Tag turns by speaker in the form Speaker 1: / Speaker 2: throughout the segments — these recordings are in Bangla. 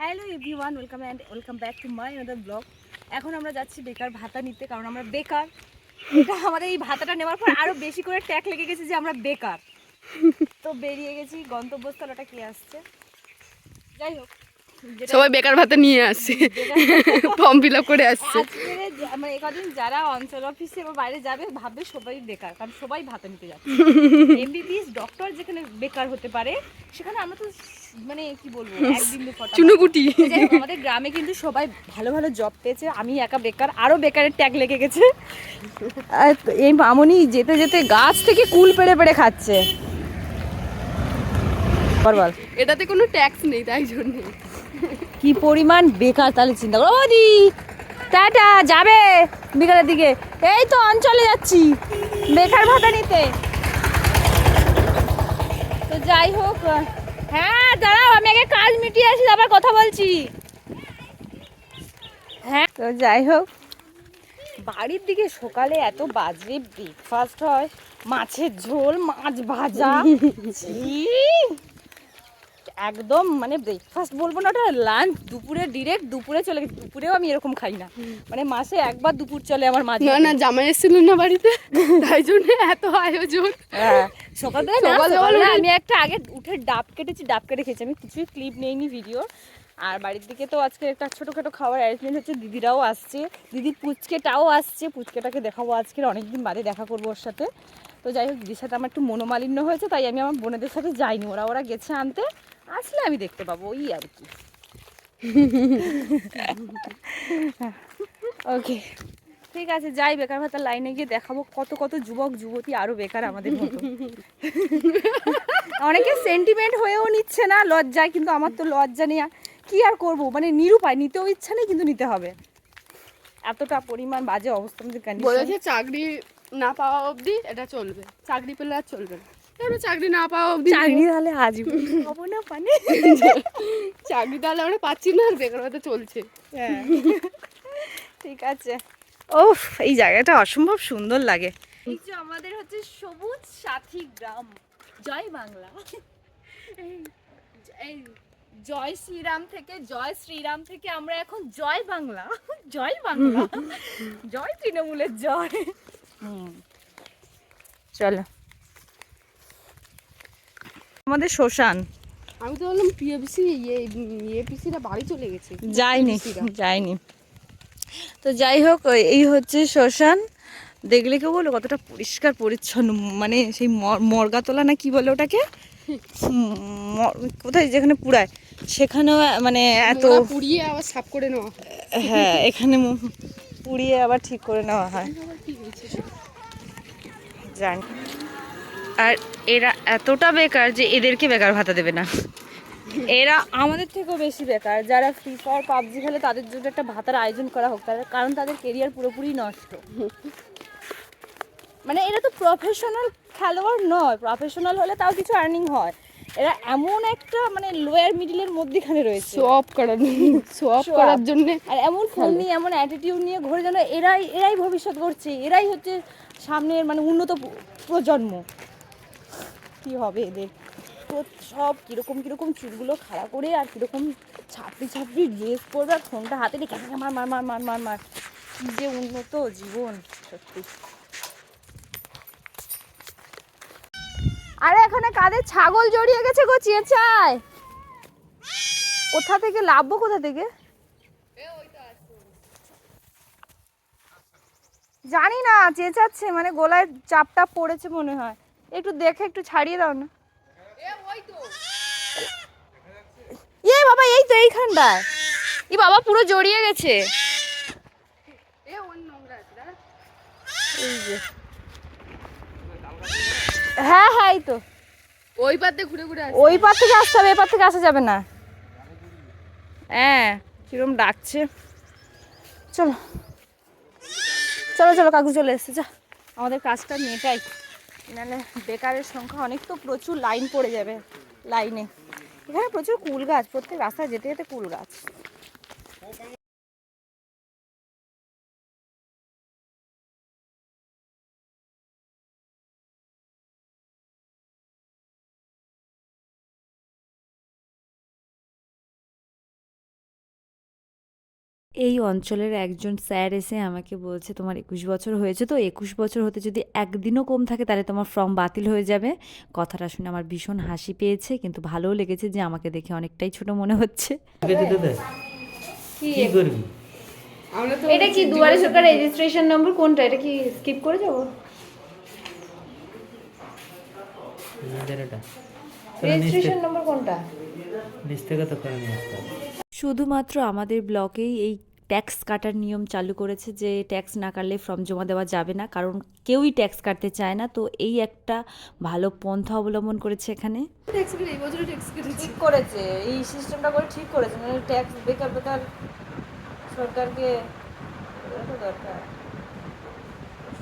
Speaker 1: Hello everyone, welcome back to my another blog. এখন আমরা যাচ্ছি বেকার ভাতা নিতে, কারণ আমরা বেকার। এটা আমাদের এই ভাতাটা নেওয়ার পর আরও বেশি করে ট্যাগ লেগে গেছে যে আমরা বেকার। তো বেরিয়ে গেছি, গন্তব্যস্থলটা কি আসছে যাই হোক,
Speaker 2: সবাই বেকার ভাতা নিয়ে আসছে, ফর্ম ফিল আপ করে আসছে।
Speaker 1: মানে একদিন যারা অঞ্চল অফিসে বা বাইরে যাবে ভাববে সবাই বেকার, কারণ সবাই ভাতা নিতে যাচ্ছে। এমবিবিএস ডক্টর যেখানে বেকার হতে পারে, সেখানে আমরা তো মানে কি বলবো, এক বিন্দু ফটা
Speaker 2: চুনুকুটি।
Speaker 1: আমাদের গ্রামে কিন্তু সবাই ভালো ভালো জব পেয়েছে, আমি একা বেকার, আরো বেকারের ট্যাগ লেগে গেছে। এই মামনি যেতে যেতে গাছ থেকে কুল পেড়ে পেড়ে খাচ্ছে। বল,
Speaker 2: এটাতে কোনো ট্যাক্স নেই, তাই জন্য
Speaker 1: কি পরিমাণ বেকার, তাহলে চিন্তা করো। ও দি টাটা, যাবে বিকালের দিকে? এই তো অঞ্চলে যাচ্ছি বেকার ভাতা নিতে। তো যাই হোক, হ্যাঁ দাঁড়াও, আমি আগে কাজ মিটিয়ে আসি, আবার কথা বলছি। হ্যাঁ, তো যাই হোক, বাড়ির দিকে সকালে এত বাজে ব্রেকফাস্ট হয়, মাছের ঝোল, মাছ ভাজা, একদম মানে ব্রেকফাস্ট বলবো না, ওটা লাঞ্চ। দুপুরে ডিরেক্ট দুপুরে চলে গেছে, দুপুরেও আমি এরকম খাই না, মানে মাসে একবার দুপুর চলে আমার মাঝে।
Speaker 2: না না, জামাই এসেছিল না বাড়িতে, তাই জন্য এত আয়োজন।
Speaker 1: হ্যাঁ, সকালবেলা আমি একটা আগে উঠে ডাব কেটেছি, ডাব কেটে খেয়েছি, আমি কিছুই ক্লিপ নেইনি ভিডিও। আর বাড়ির দিকে তো আজকে একটা ছোটোখাটো খাওয়ার অ্যারেঞ্জমেন্ট হচ্ছে, দিদিরাও আসছে, দিদি পুচকেটাও আসছে, পুচকেটাকে দেখাবো আজকের, অনেকদিন বাদে দেখা করবো ওর সাথে। তো যাই হোক, দিদির সাথে আমার একটু মনোমালিন্য হয়েছে, তাই আমি আমার বোনেদের সাথে যাইনি, ওরা গেছে আনতে, আসলে আমি দেখতে পাবো, ওই আর কি। ওকে, ঠিক আছে, যাই বেকার ভাতার লাইনে গিয়ে দেখাবো কত কত যুবক যুবতী আরো বেকার আমাদের মতো। অনেকে সেন্টিমেন্ট হয়েও নিচ্ছে না, লজ্জায়, কিন্তু আমার তো লজ্জা নেই, কি আর করবো, মানে নিরুপায়, নিতেও ইচ্ছা নেই, কিন্তু নিতে হবে, এতটা পরিমাণ বাজে অবস্থা আমাদের কন্ডিশন।
Speaker 2: বলেছে চাকরি না পাওয়া অবধি এটা চলবে, চাকরি পেলে আর চলবে না। এবার চাকরি না পাওয়া অবধি,
Speaker 1: চাকরি তাহলে আজীবন পাবো না, মানে
Speaker 2: চাকরি তাহলে আমরা পাচ্ছি না, আর বেকার ভাতা চলছে।
Speaker 1: হ্যাঁ, ঠিক আছে। ও, এই জায়গাটা অসম্ভব সুন্দর লাগে। এই যে আমাদের হচ্ছে সবুজ সাথী গ্রাম, জয় বাংলা। এই জয় শ্রীরাম থেকে আমরা এখন জয় বাংলা, জয় বাংলা, জয় তৃণমূলের জয়। চলো, আমাদের শ্মশান।
Speaker 2: আমি তো বললাম এপিসিরা বাড়ি চলে গেছে,
Speaker 1: যাইনি। তো যাই হোক, এই হচ্ছে শ্মশান। দেখলে কেউ বলো কতটা পরিষ্কার পরিচ্ছন্ন, মানে সেই মর্গাতলা না কি বলে ওটাকে, কোথায় যেখানে পুড়ায় সেখানেও মানে এত
Speaker 2: পুড়িয়ে আবার সাফ করে নেওয়া হয়।
Speaker 1: হ্যাঁ, এখানে পুড়িয়ে আবার ঠিক করে নেওয়া হয়, জানি। আর এরা এতটা বেকার যে এদেরকে বেকার ভাতা দেবে না, এরা আমাদের থেকেও বেশি বেকার। যারা ফ্রি ফায়ার পাবজি খেলে তাদের জন্য একটা ভাতার আয়োজন করা হোক, কারণ তাদের কেরিয়ার পুরোপুরি নষ্ট। মানে এরা তো প্রফেশনাল খেলোয়াড় নয়, প্রফেশনাল হলে তাও কিছু আর্নিং হয়, এরা এমন একটা মানে লোয়ার মিডিলের মধ্যেখানে রয়েছে,
Speaker 2: শো অফ করার জন্য।
Speaker 1: আর এমন ফোন নিয়ে, এমন অ্যাটিটিউড নিয়ে ঘুরে, যেন এরাই ভবিষ্যৎ করছে, এরাই হচ্ছে সামনের মানে উন্নত প্রজন্ম। কি হবে এদের তো, সব কিরকম কিরকম চুলগুলো খাড়া করে, আর কিরকম ছাপড়ি ড্রেস পরবে, আর ফোনটা হাতে রেখে মার মার মার মার মার মার, কি যে উন্নত জীবন সত্যি। আরে এখানে কাদের ছাগল জড়িয়ে গেছে গো, চেঁচায়, কোথা থেকে লাভবো, কোথা থেকে জানি না, চেঁচাচ্ছে, মানে গলায় চাপটা পড়েছে মনে হয়, একটু দেখে একটু ছাড়িয়ে দাও না। এই বাবা, এই তো এইখানটায়, এই বাবা পুরো জড়িয়ে গেছে। এই যে, হ্যাঁ হ্যাঁ, এই তো
Speaker 2: ওই পার দিয়ে ঘুরে ঘুরে
Speaker 1: ওই পার থেকে আসতে হবে, এপার থেকে আসা যাবে না। হ্যাঁ, কিরম ডাকছে। চলো চলো চলো, কাকু চলে এসছে, যা আমাদের কাজটা মেটাই, নাহলে বেকারের সংখ্যা অনেক, তো প্রচুর লাইন পড়ে যাবে লাইনে। এখানে প্রচুর কুল গাছ, প্রত্যেক রাস্তায় যেতে যেতে কুল গাছ।
Speaker 3: এই অঞ্চলের একজন স্যার এসে আমাকে বলছে তোমার 21 বছর হয়েছে তো 21 বছর হতে যদি একদিনও কম থাকে তাহলে তোমার ফর্ম বাতিল হয়ে যাবে। কথাটা শুনে আমার ভীষণ হাসি পেয়েছে কিন্তু ভালোও লেগেছে যে আমাকে দেখে অনেকটাই ছোট মনে হচ্ছে।
Speaker 1: কি
Speaker 4: কি করবি?
Speaker 2: আমরা তো
Speaker 1: এটা কি দুয়ারে সরকার রেজিস্ট্রেশন নম্বর কোনটা? এটা কি স্কিপ করে যাবো? রেজিস্ট্রেশন নম্বর কোনটা?
Speaker 4: নিচ থেকে তো করে নিয়ে আসতে হবে।
Speaker 3: শুধুমাত্র আমাদের ব্লকেই এই ট্যাক্স কাটার নিয়ম চালু করেছে যে ট্যাক্স না কাটলে ফর্ম জমা দেওয়া যাবে না, কারণ কেউই ট্যাক্স কাটতে চায় না। তো এই একটা ভালো পন্থা অবলম্বন করেছে এখানে।
Speaker 2: ট্যাক্স কেটে এই বছর ট্যাক্স কেটেছি।
Speaker 1: ঠিক করেছে, এই সিস্টেমটা করে ঠিক করেছে। মানে ট্যাক্স বেকার বেকার সরকারকে এটা তো দরকার।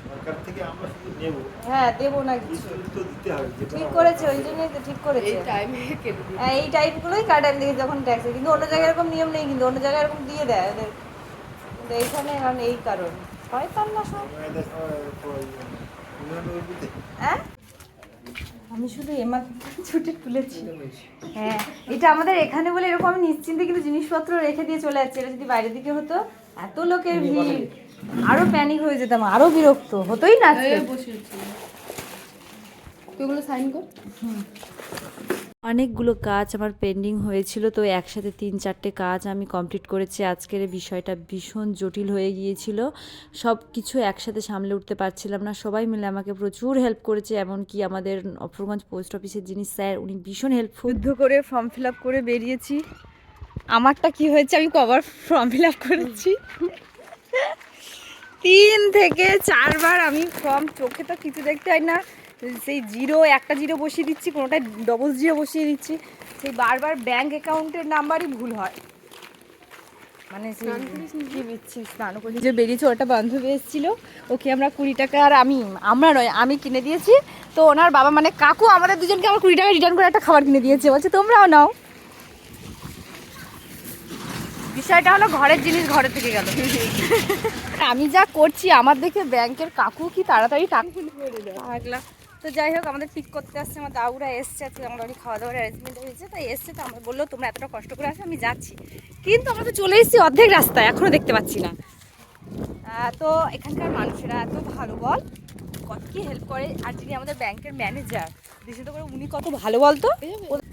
Speaker 5: সরকার থেকে আমরা শুধু নেব,
Speaker 1: হ্যাঁ, দেবো না কিছু।
Speaker 5: বিল তো দিতে হবে, যেটা
Speaker 1: ঠিক করেছে, ওই জন্যই তো ঠিক করেছে।
Speaker 2: এই টাইমে কেটে দিই।
Speaker 1: হ্যাঁ, এই টাইপগুলোই কাটান দেখি যখন ট্যাক্সে, কিন্তু অন্য জায়গায় এরকম নিয়ম নেই, কিন্তু অন্য জায়গায় এরকম দিয়ে দেয় ওদের। কিন্তু এইখানে কারণ এই কারণ শয়তান না সব। হ্যাঁ, আমি শুধু এমার ছুটে তুলেছি। হ্যাঁ, এটা আমাদের এখানে বলে এরকম আমি নিশ্চিন্তে কিন্তু জিনিসপত্র রেখে দিয়ে চলে যাচ্ছি। এটা যদি বাইরের দিকে হতো, এত লোকের ভিড়, আরো প্যানিক হয়ে যেতাম, আরো বিরক্ত হতোই না আজকে।
Speaker 2: বসেছি তুই ওগুলো সাইন কর।
Speaker 3: অনেকগুলো কাজ আমার পেন্ডিং হয়েছিল, তো একসাথে 3-4টে কাজ আমি কমপ্লিট করেছি। আজকের এই বিষয়টা ভীষণ জটিল হয়ে গিয়েছিল, সব কিছু একসাথে সামলে উঠতে পারছিলাম না। সবাই মিলে আমাকে প্রচুর হেল্প করেছে, এমনকি আমাদের অফরগঞ্জ পোস্ট অফিসের যিনি স্যার উনি ভীষণ হেল্পফুল।
Speaker 1: যুদ্ধ করে ফর্ম ফিল আপ করে বেরিয়েছি। আমারটা কি হয়েছে, আমি কবার ফর্ম ফিল আপ করেছি, 3 থেকে 4 বার আমি ফর্ম, চোখে তো কিছু দেখতে হয় না, সেই একটা জিরো বসিয়ে দিচ্ছি, কোনোটায় ডবল জিরো বসিয়ে দিচ্ছি, সেই বারবার ব্যাংক অ্যাকাউন্টের নাম্বারই ভুল হয়। মানে কি দিচ্ছি, স্নান করে যে বেরিয়েছে, ওটা বান্ধবী এসেছিল, ওকে আমরা 20 টাকা, আর আমরা নয় আমি কিনে দিয়েছি। তো ওনার বাবা মানে কাকু আমাদের দুজনকে আমার 20 টাকা রিটার্ন করে একটা খাবার কিনে দিয়েছে, বলছে তোমরাও নাও। বিষয়টা হলো ঘরের জিনিস ঘরে থেকে গেল। আমি যা করছি আমার দেখে ব্যাংকের কাকু কি তাড়াতাড়ি টাকা লাগলাম। তো যাই হোক, আমাদের পিক করতে আসছে, আমার দাউরা এসছে, আজকে আমার বাড়ি খাওয়া দাওয়ার অ্যারেঞ্জমেন্ট হয়েছে, তাই এসছে। তো আমরা বললো তোমরা এতটা কষ্ট করে আসো, আমি যাচ্ছি, কিন্তু আমরা তো চলে এসেছি অর্ধেক রাস্তায়, এখনো দেখতে পাচ্ছি না। তো এখানকার মানুষেরা এত ভালো, বল কত কি হেল্প করে। আর যিনি আমাদের ব্যাংকের ম্যানেজার, বিশেষত করে উনি কত ভালো বলতো।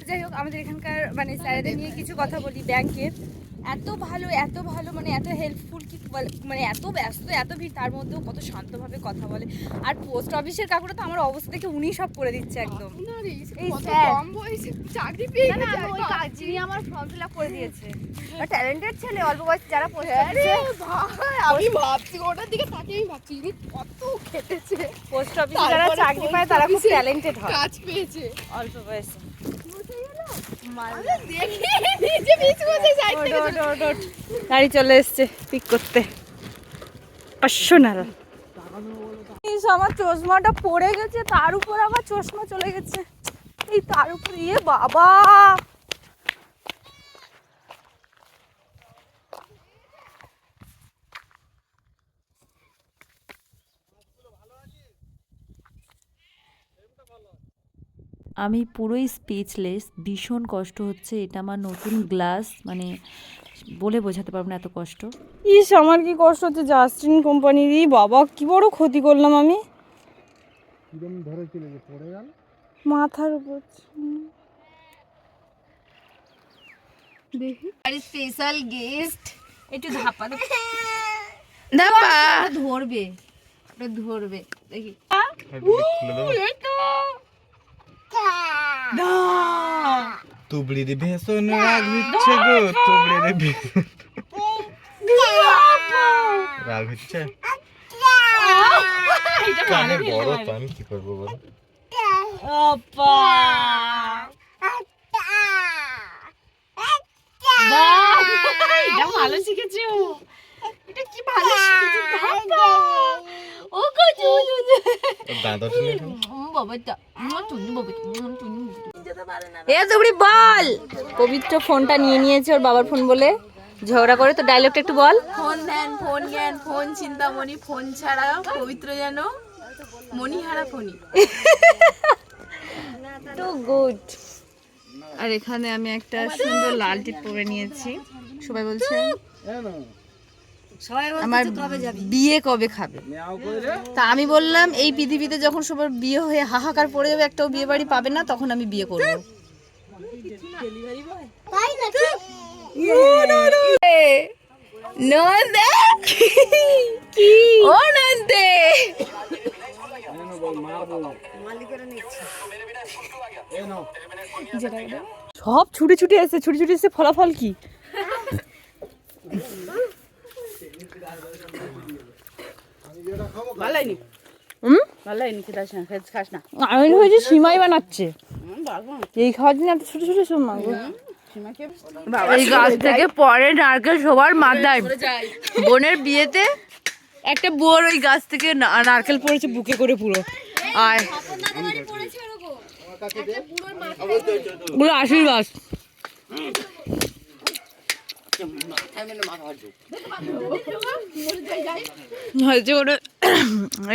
Speaker 1: যাই হোক, আমাদের এখানকার মানে স্যারেদের নিয়ে কিছু কথা বলি। ব্যাংকের এত ভালো মানে এত হেল্পফুল, কি মানে এত ব্যস্ত, এত ভিড়, তার মধ্যেও কত শান্তভাবে কথা বলে। আর পোস্ট অফিসের কাকুরা তো আমার অবস্থা দেখে উনি সব করে দিচ্ছে একদম। এই স্যার
Speaker 2: কম বয়সে চাকরি পেয়ে
Speaker 1: না,
Speaker 2: গেছে।
Speaker 1: ওই যিনি আমার ফর্ম ফিল আপ করে দিয়েছে, ট্যালেন্টেড ছেলে, অল্প বয়সে যারা পোস্ট
Speaker 2: আরে
Speaker 1: অফিসে,
Speaker 2: ভাই, আমি ভাবছি ওটার দিকে তাকিয়ে আমি ভাবছি ইনি কত খেটেছে,
Speaker 1: পোস্ট অফিসে যারা
Speaker 2: তারপরে
Speaker 1: চাকরি পায় তারা খুব
Speaker 2: পোস্ট অফিসে
Speaker 1: ট্যালেন্টেড হয়
Speaker 2: কাজ পেয়েছে।
Speaker 1: অল্প বয়সে।
Speaker 2: আমি দেখি নিচে পিছু বসে সাইড থেকে
Speaker 1: গাড়ি চলে এসছে পিক করতে, পার্সোনাল। আমার চশমাটা পড়ে গেছে, তার উপর আমার চশমা চলে গেছে, এই তার উপর ইয়ে বাবা।
Speaker 3: আমি পুরোই স্পিচলেস, ভীষণ কষ্ট হচ্ছে। এটা আমার নতুন গ্লাস, মানে বলে বোঝাতে পারবো না এত কষ্ট।
Speaker 1: ইস, আমার কি কষ্ট হচ্ছে, জাস্টিন কোম্পানির, এই বাবা কি বড় ক্ষতি করলাম আমি, মাথার উপর।
Speaker 2: দেখি
Speaker 1: আর স্পেশাল গেস্ট একটু ধাপা
Speaker 2: দাপা
Speaker 1: ধরবে, ওটা ধরবে, দেখি
Speaker 5: তুবড়ির ভেষণ রাগ হচ্ছে গো, তুবড়ির ভেষণ রাগ হচ্ছে। কানে বড় তো, আমি কি করবো বলো।
Speaker 1: এটা ভালো শিখেছে, এটা কি ভালো শিখেছে, ও গো
Speaker 5: দাদা
Speaker 1: এ তুমি বল। পবিত্র ফোনটা নিয়ে নিয়েছে ওর বাবার ফোন বলে, ঝগড়া করে। তো ডায়লগটা একটু বল।
Speaker 2: ফোন ধ্যান, ফোন জ্ঞান, ফোন চিন্তামণি, ফোন ছাড়া পবিত্র যেন মণিহারা ফণি।
Speaker 1: Two good. আর এখানে আমি একটা সুন্দর লাল টিপ পরে নিয়েছি, সবাই বলছে আমার বিয়ে কবে খাবে? তা আমি বললাম এই পৃথিবীতে যখন সবার বিয়ে হয়ে হাহাকার পড়ে যাবে, একটাও বিয়ে বাড়ি পাবে না, তখন আমি বিয়ে করবো। নন্দে ও নন্দে সব ছুটে ছুটে এসে ফলাফল কি?
Speaker 2: ভালো হয়নি ভালো হয়নি, খাস না।
Speaker 1: আমি হয়েছে সিমাই বানাচ্ছে এই খাওয়ার জন্য এত ছোট ছোট এই গাছ থেকে পরে নারকেল সবার মাথায়। বোনের বিয়েতে একটা বোর ওই গাছ থেকে নারকেল পড়েছে বুকে করে পুরো। আর পুরো আশীর্বাদ। হয়েছে ওটা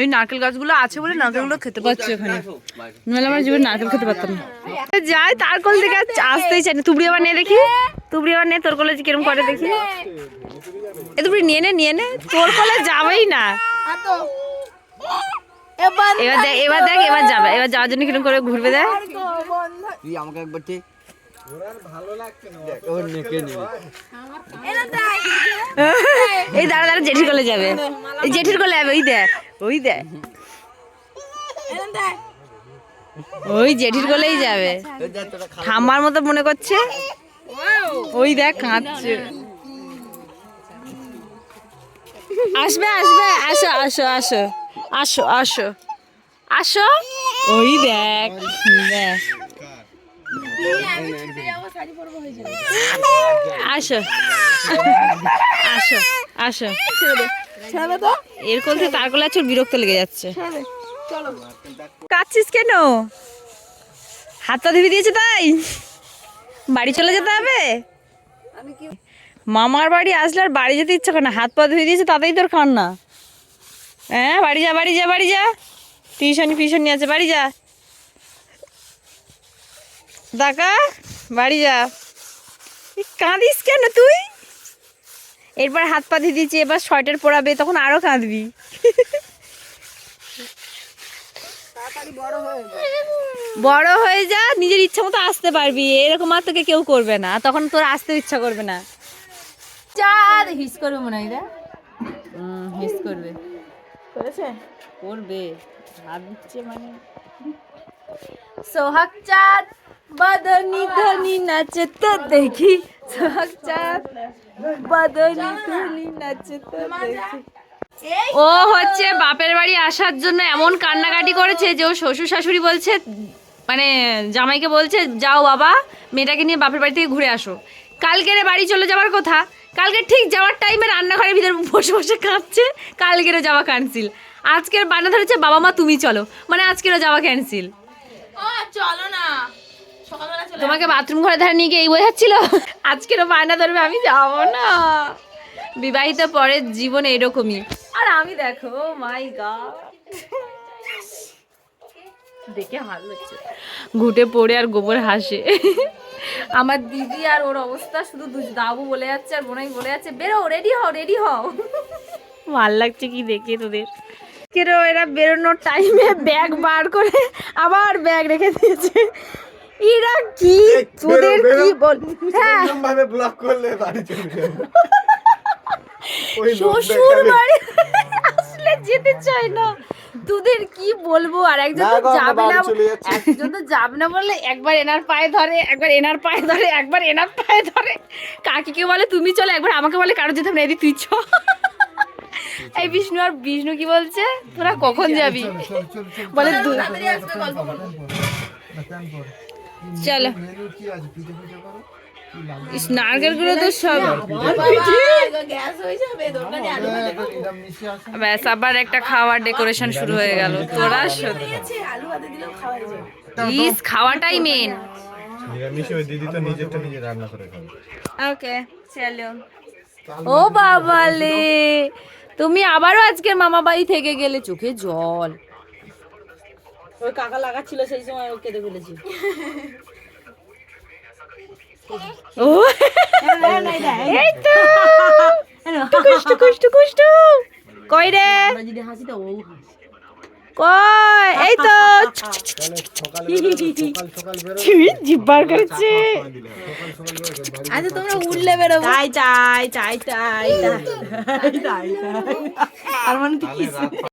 Speaker 1: এই নারকেল গাছগুলো আছে বলে নারকেলগুলো খেতে পাচ্ছি ওখানে, নাহলে আমার জীবনে নারকেল খেতে পারতাম না। যাই তার কোল থেকে আসতেই চাই না। তুবড়ি আবার নিয়ে দেখি, তুবড়ি আবার নিয়ে তোর কোলে কিরম করে দেখি। এ তুবড়ি নিয়ে নে, তোর কোলে যাবেই না। এবার দেখ এবার যাওয়ার জন্য কিরম করে ঘুরবে দেখ।
Speaker 6: আমাকে একবার
Speaker 1: এই দাঁড়া জেঠির কোলে যাবে, জেঠির কোলে যাবে। ওই জেঠির কোলেই যাবে। ঠাম্মার মতো মনে করছে। ওই দেখ কাঁদছে। আসবে আসো। ওই দেখ আসো এর কোল থেকে তার কোলে আছে, বিরক্ত লেগে যাচ্ছে। কাঁদছিস কেন? হাতটা ধুয়ে দিয়েছে তাই বাড়ি চলে যেতে হবে? মামার বাড়ি আসলে আর বাড়ি যেতে ইচ্ছা করে না, হাত পা ধুয়ে দিয়েছে তাতেই তোর কান্না। হ্যাঁ বাড়ি যা টিউশন নিয়ে আছে, বাড়ি যা দাকা, বাড়ি যা। কাঁদিস কেন তুই? এরপর হাত পা ধুয়ে দিয়েছি, এবার সোয়েটার পরাবে, তখন আরো কাঁদবি। বড় হয়ে যা, নিজের ইচ্ছা মতো আসতে পারবি, এরকম আর তোকে কেউ করবে না, তখন তোর আসতে ইচ্ছা করবে না। চাঁদ হিস করবে মনে হয়, হিস করবে, করবে হাত দিচ্ছে মানে। সোহাগ চাঁদ বদনি ধনি নাচে তো দেখি, সোহাগ চাঁদ বদনি ধনি নাচে তো দেখি। ও হচ্ছে বাপের বাড়ি আসার জন্য এমন কান্নাকাটি করেছে যে ও শ্বশুর শাশুড়ি বলছে, মানে জামাইকে বলছে যাও বাবা মেয়েটাকে নিয়ে বাপের বাড়ি থেকে ঘুরে আসো। কালকের বাড়ি চলে যাওয়ার কথা, কালকে ঠিক যাওয়ার টাইমে রান্নাঘরের ভিতরে বসে বসে কাঁদছে, কালকেরও যাওয়া ক্যান্সেল। আজকের বায়না ধরেছে বাবা মা তুমি চলো, মানে আজকেরও যাওয়া ক্যান্সেল।
Speaker 2: চলো না,
Speaker 1: তোমাকে বাথরুম ঘরে ধারে নিয়ে গিয়ে এই বোঝাচ্ছিল, আজকেরও বায়না ধরবে আমি যাবো না। বিবাহিত পরের জীবন এরকমই। আর আমি দেখো মাই গড, দেখে হাল হচ্ছে, ঘুটে পড়ে আর গোবর হাসে। আমার দিদি আর ওর অবস্থা শুধু দাবু বলে যাচ্ছে আর বোনাই বলে যাচ্ছে বেরো, রেডি হও। ভাল লাগছে কি দেখে তোদের। কেরো এরা বেরোনোর টাইমে ব্যাগ বার করে আবার ব্যাগ রেখে দিয়েছে। এরা কি তোদের কি বল, হ্যাঁ
Speaker 5: ভাবে ব্লক করলে বাড়ি চলে যাবে।
Speaker 1: শ্বশুর বাড়ি আসলে যেতে চাই না, তোদের কি বলবো। আর একজন তো যাবে না, একজন তো যাবে না বললে একবার এনার পায়ে ধরে, একবার এনার পায়ে ধরে, একবার এনার পায়ে ধরে। কাকিকে বলে তুমি চলো, একবার আমাকে বলে কারো যেতে হবে না, এদিক তুই চ। এই বিষ্ণু কি বলছে, তোরা কখন যাবি বলে চলো। নারকেল গুলো তো সব ব্যাস, আবার একটা খাওয়ার ডেকোরেশন শুরু হয়ে গেল। তোরা প্লিজ, খাওয়াটাই মেন।
Speaker 5: নিরামিষ ওই দিদি তো নিজেরটা নিজে রান্না করে খাবে।
Speaker 1: ওকে চলো। ও বাবালে, তুমি আবারও আজকের মামা বাড়ি থেকে গেলে, চোখে জল। ওই কাকা লাগাচ্ছিল সেই সময় ও কেঁদে ফেলেছি। ও এই তো কুষ্টু কুষ্টু কুষ্টু কই রে
Speaker 6: যদি হাসি তো ও
Speaker 1: কই এই তো জিব্বার করেছে
Speaker 6: আচ্ছা তোমরা উঠলে বেরোবো
Speaker 1: চাই চাই চাই চাই চাই
Speaker 6: আর মানে কি